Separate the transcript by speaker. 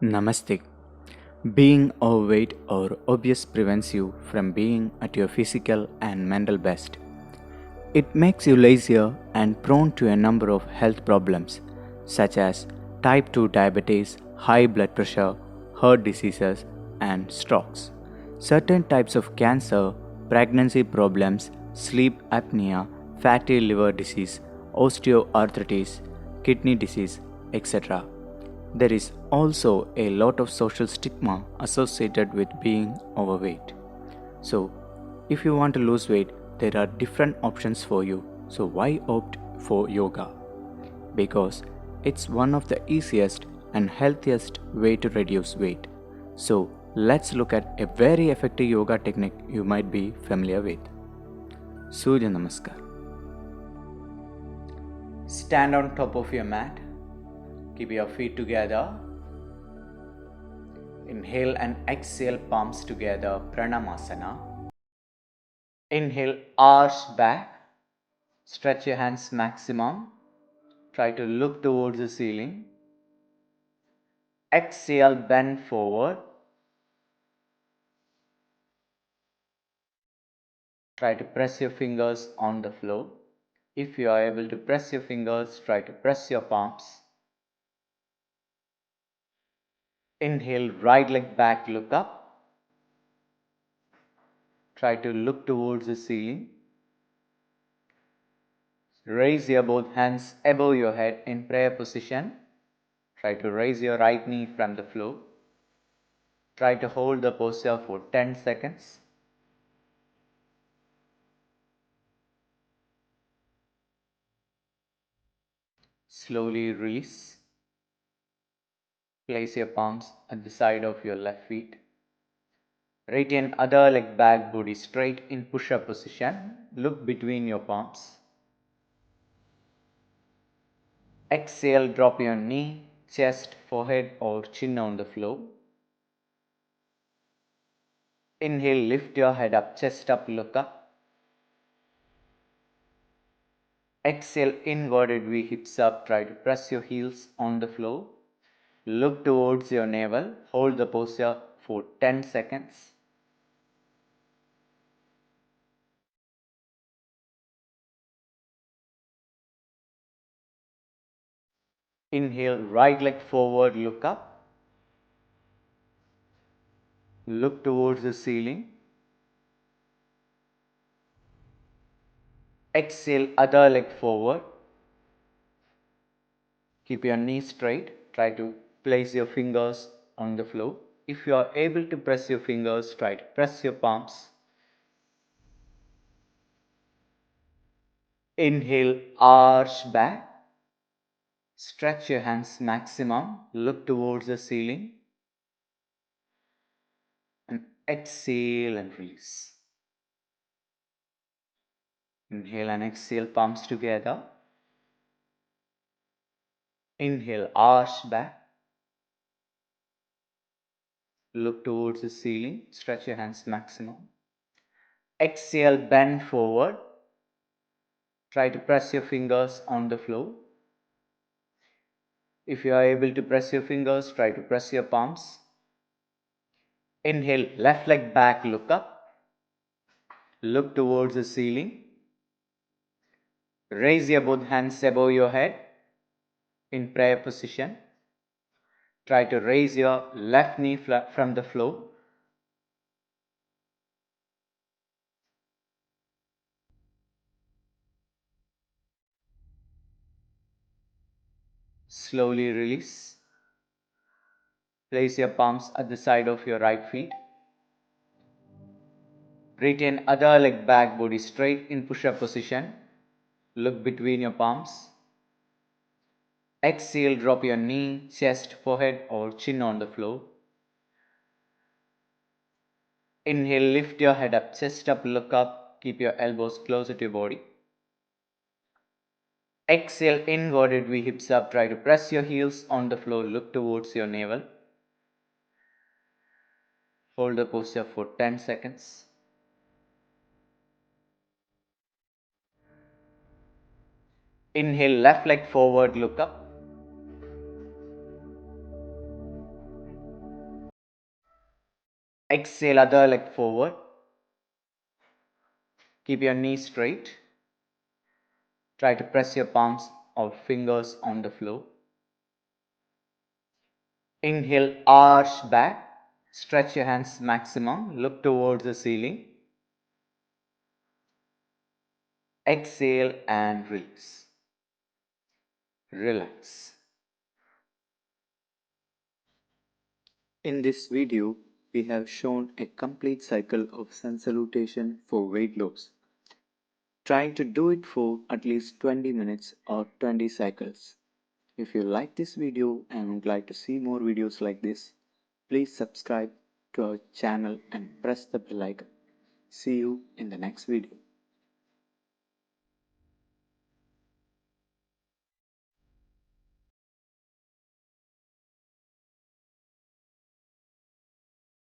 Speaker 1: Namaste. Being overweight or obese prevents you from being at your physical and mental best. It makes you lazier and prone to a number of health problems such as type 2 diabetes, high blood pressure, heart diseases, and strokes. Certain types of cancer, pregnancy problems, sleep apnea, fatty liver disease, osteoarthritis, kidney disease, etc. There is also a lot of social stigma associated with being overweight. So, if you want to lose weight, there are different options for you. So, why opt for yoga? Because it's one of the easiest and healthiest way to reduce weight. So, let's look at a very effective yoga technique you might be familiar with. Surya Namaskar. Stand on top of your mat. Keep your feet together. Inhale and exhale, palms together, Pranamasana. Inhale, arch back. Stretch your hands maximum. Try to look towards the ceiling. Exhale, bend forward. Try to press your fingers on the floor. If you are able to press your fingers, try to press your palms. Inhale, right leg back, look up. Try to look towards the ceiling. Raise your both hands above your head in prayer position. Try to raise your right knee from the floor. Try to hold the posture for 10 seconds. Slowly release. Place your palms at the side of your left feet. Retain other leg back, body straight in push-up position. Look between your palms. Exhale, drop your knee, chest, forehead or chin on the floor. Inhale, lift your head up, chest up, look up. Exhale, inverted V, hips up, try to press your heels on the floor. Look towards your navel, hold the posture for 10 seconds. Inhale, right leg forward, look up. Look towards the ceiling. Exhale, other leg forward. Keep your knees straight. Try to place your fingers on the floor. If you are able to press your fingers, try to press your palms. Inhale, arch back. Stretch your hands maximum. Look towards the ceiling. And exhale and release. Inhale and exhale, palms together. Inhale, arch back. Look towards the ceiling. Stretch your hands maximum. Exhale, bend forward. Try to press your fingers on the floor. If you are able to press your fingers, try to press your palms. Inhale, left leg back, look up. Look towards the ceiling. Raise your both hands above your head in prayer position. Try to raise your left knee from the floor. Slowly release. Place your palms at the side of your right feet. Retain other leg back, body straight in push-up position. Look between your palms. Exhale, drop your knee, chest, forehead or chin on the floor. Inhale, lift your head up, chest up, look up. Keep your elbows closer to your body. Exhale, inverted V, hips up. Try to press your heels on the floor. Look towards your navel. Hold the posture for 10 seconds. Inhale, left leg forward, look up. Exhale, other leg forward. Keep your knees straight. Try to press your palms or fingers on the floor. Inhale, arch back. Stretch your hands maximum. Look towards the ceiling. Exhale and release. Relax. In this video, we have shown a complete cycle of sun salutation for weight loss. Trying to do it for at least 20 minutes or 20 cycles. If you like this video and would like to see more videos like this, please subscribe to our channel and press the bell icon. See you in the next video.